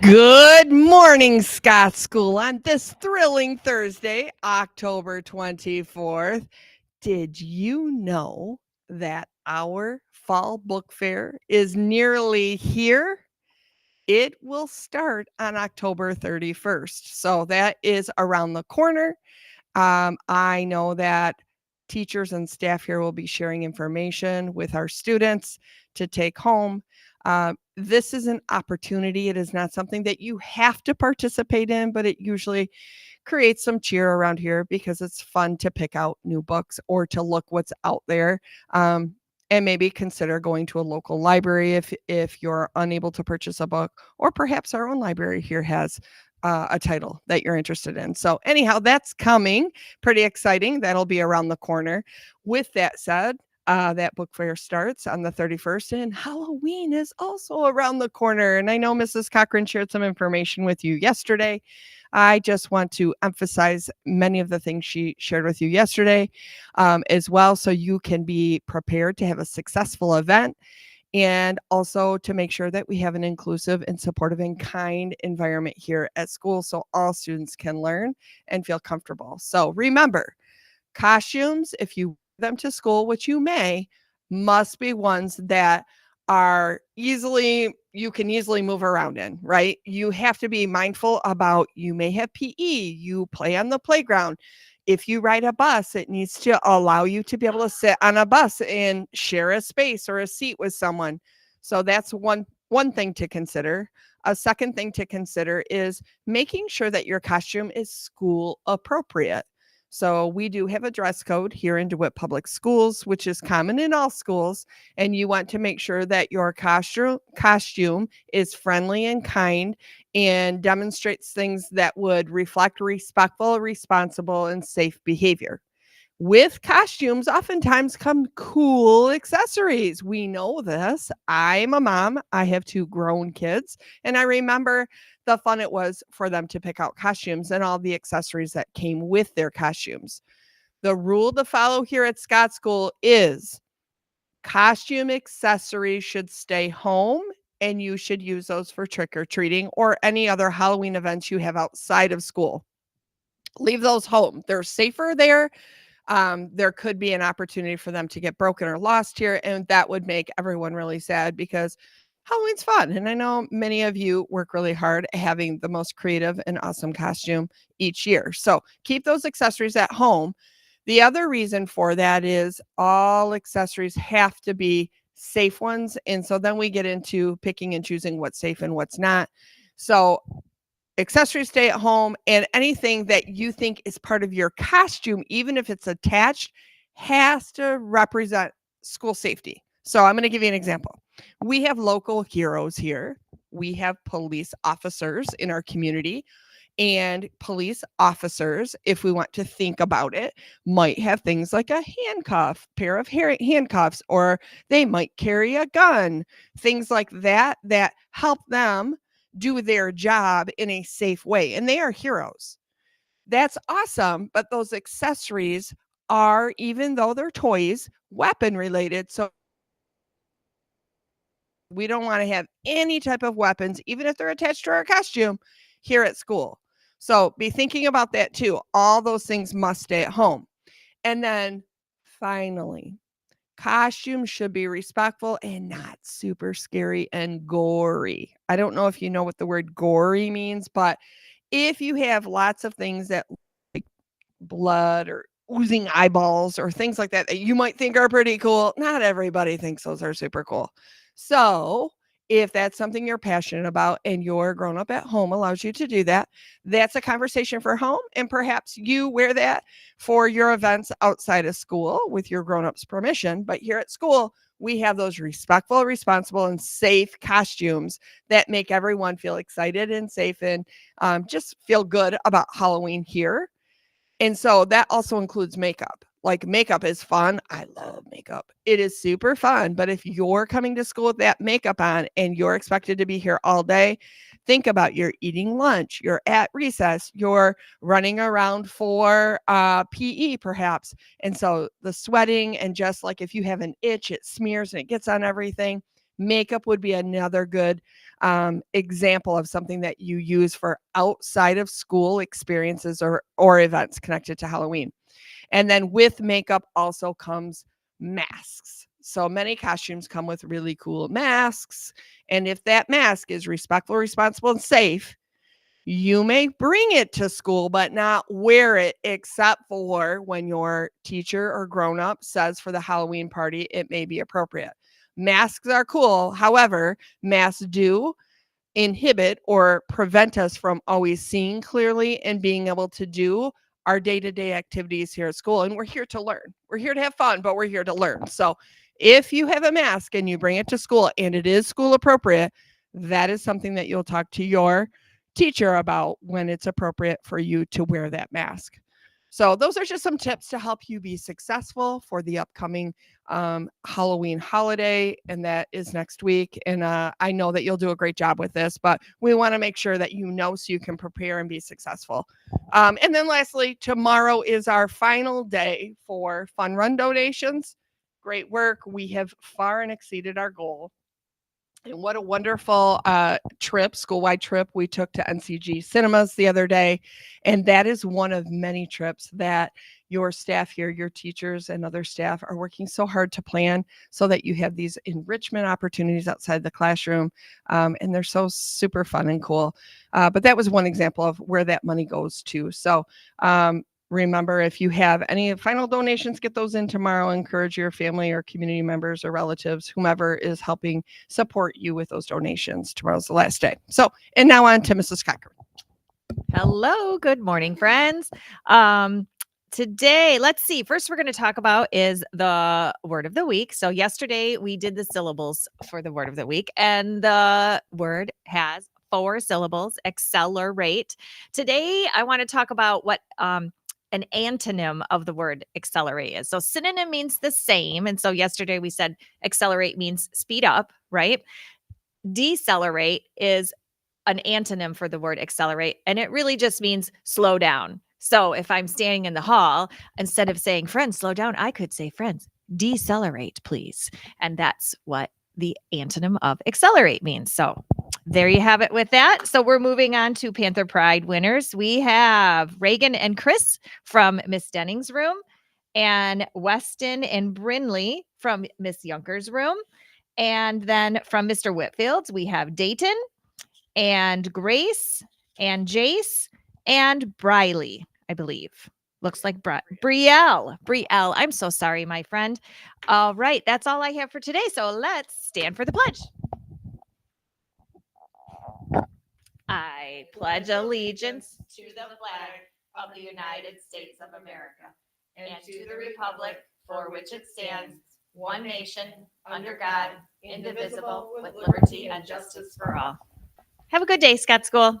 Good morning, Scott School, on this thrilling Thursday, October 24th. Did you know that our fall book fair is nearly here? It will start on October 31st. So that is around the corner. I know that teachers and staff here will be sharing information with our students to take home. This is an opportunity. It is not something that you have to participate in, but it usually creates some cheer around here because it's fun to pick out new books or to look what's out there. And maybe consider going to a local library if you're unable to purchase a book, or perhaps our own library here has a title that you're interested in. So anyhow, that's coming. Pretty exciting. That'll be around the corner. With that said, that book fair starts on the 31st, and Halloween is also around the corner. And I know Mrs. Cochran shared some information with you yesterday. I just want to emphasize many of the things she shared with you yesterday as well, so you can be prepared to have a successful event, and also to make sure that we have an inclusive and supportive and kind environment here at school so all students can learn and feel comfortable. So remember, costumes, if you wear them to school, which you may, must be ones that are you can easily move around in, right? You have to be mindful about, you may have PE, you play on the playground. If you ride a bus, it needs to allow you to be able to sit on a bus and share a space or a seat with someone. So that's one thing to consider. A second thing to consider is making sure that your costume is school appropriate. So we do have a dress code here in DeWitt Public Schools, which is common in all schools, and you want to make sure that your costume is friendly and kind and demonstrates things that would reflect respectful, responsible, and safe behavior. With costumes, oftentimes come cool accessories. We know this. I'm a mom. I have two grown kids, and I remember the fun it was for them to pick out costumes and all the accessories that came with their costumes. The rule to follow here at Scott School is costume accessories should stay home, and you should use those for trick or treating or any other Halloween events you have outside of school. Leave those home. They're safer there. There could be an opportunity for them to get broken or lost here, and that would make everyone really sad because Halloween's fun. And I know many of you work really hard at having the most creative and awesome costume each year. So keep those accessories at home. The other reason for that is all accessories have to be safe ones. And so then we get into picking and choosing what's safe and what's not. So accessories stay at home, and anything that you think is part of your costume, even if it's attached, has to represent school safety. So I'm going to give you an example. We have local heroes here. We have police officers in our community, and police officers, if we want to think about it, might have things like a pair of handcuffs, or they might carry a gun, things like that that help them do their job in a safe way. And they are heroes. That's awesome. But those accessories are, even though they're toys, weapon related. So we don't want to have any type of weapons, even if they're attached to our costume, here at school. So be thinking about that too. All those things must stay at home. And then finally, costumes should be respectful and not super scary and gory. I don't know if you know what the word gory means, but if you have lots of things that like blood or oozing eyeballs or things like that that you might think are pretty cool, not everybody thinks those are super cool. So, if that's something you're passionate about and your grown up at home allows you to do that, that's a conversation for home. And perhaps you wear that for your events outside of school with your grown up's permission. But here at school, we have those respectful, responsible, and safe costumes that make everyone feel excited and safe, and just feel good about Halloween here. And so that also includes makeup. Like, makeup is fun. I love makeup. It is super fun. But if you're coming to school with that makeup on and you're expected to be here all day, think about, you're eating lunch, you're at recess, you're running around for PE perhaps. And so the sweating, and just like if you have an itch, it smears and it gets on everything. Makeup would be another good example of something that you use for outside of school experiences or events connected to Halloween. And then with makeup also comes masks. So many costumes come with really cool masks. And if that mask is respectful, responsible, and safe, you may bring it to school, but not wear it except for when your teacher or grown up says for the Halloween party, it may be appropriate. Masks are cool. However, masks do inhibit or prevent us from always seeing clearly and being able to do our day-to-day activities here at school. And we're here to learn. We're here to have fun, but we're here to learn. So if you have a mask and you bring it to school and it is school appropriate, that is something that you'll talk to your teacher about when it's appropriate for you to wear that mask. So those are just some tips to help you be successful for the upcoming Halloween holiday, and that is next week. And I know that you'll do a great job with this, but we want to make sure that you know so you can prepare and be successful. And then lastly, tomorrow is our final day for Fun Run donations. Great work. We have far and exceeded our goal. And what a wonderful trip, school-wide trip we took to NCG Cinemas the other day. And that is one of many trips that your staff here, your teachers and other staff are working so hard to plan so that you have these enrichment opportunities outside the classroom. And they're so super fun and cool. But that was one example of where that money goes to. So remember, if you have any final donations, get those in tomorrow. Encourage your family or community members or relatives, whomever is helping support you with those donations. Tomorrow's the last day. So, and now on to Mrs. Cochran. Hello, good morning, friends. Today, let's see. First, we're going to talk about is the word of the week. So yesterday we did the syllables for the word of the week, and the word has 4 syllables, accelerate. Today, I want to talk about what an antonym of the word accelerate is. So synonym means the same. And so yesterday we said accelerate means speed up, right? Decelerate is an antonym for the word accelerate, and it really just means slow down. So if I'm standing in the hall, instead of saying, friends, slow down, I could say, friends, decelerate, please. And that's what the antonym of accelerate means. So there you have it with that. So we're moving on to Panther Pride winners. We have Reagan and Chris from Miss Denning's room, and Weston and Brinley from Miss Yunker's room. And then from Mr. Whitfield's, we have Dayton and Grace and Jace and Briley, I believe. Looks like Brielle. I'm so sorry, my friend. All right, that's all I have for today. So let's stand for the pledge. I pledge allegiance to the flag of the United States of America and to the republic for which it stands, one nation, under God, indivisible, with liberty and justice for all. Have a good day, Scott School.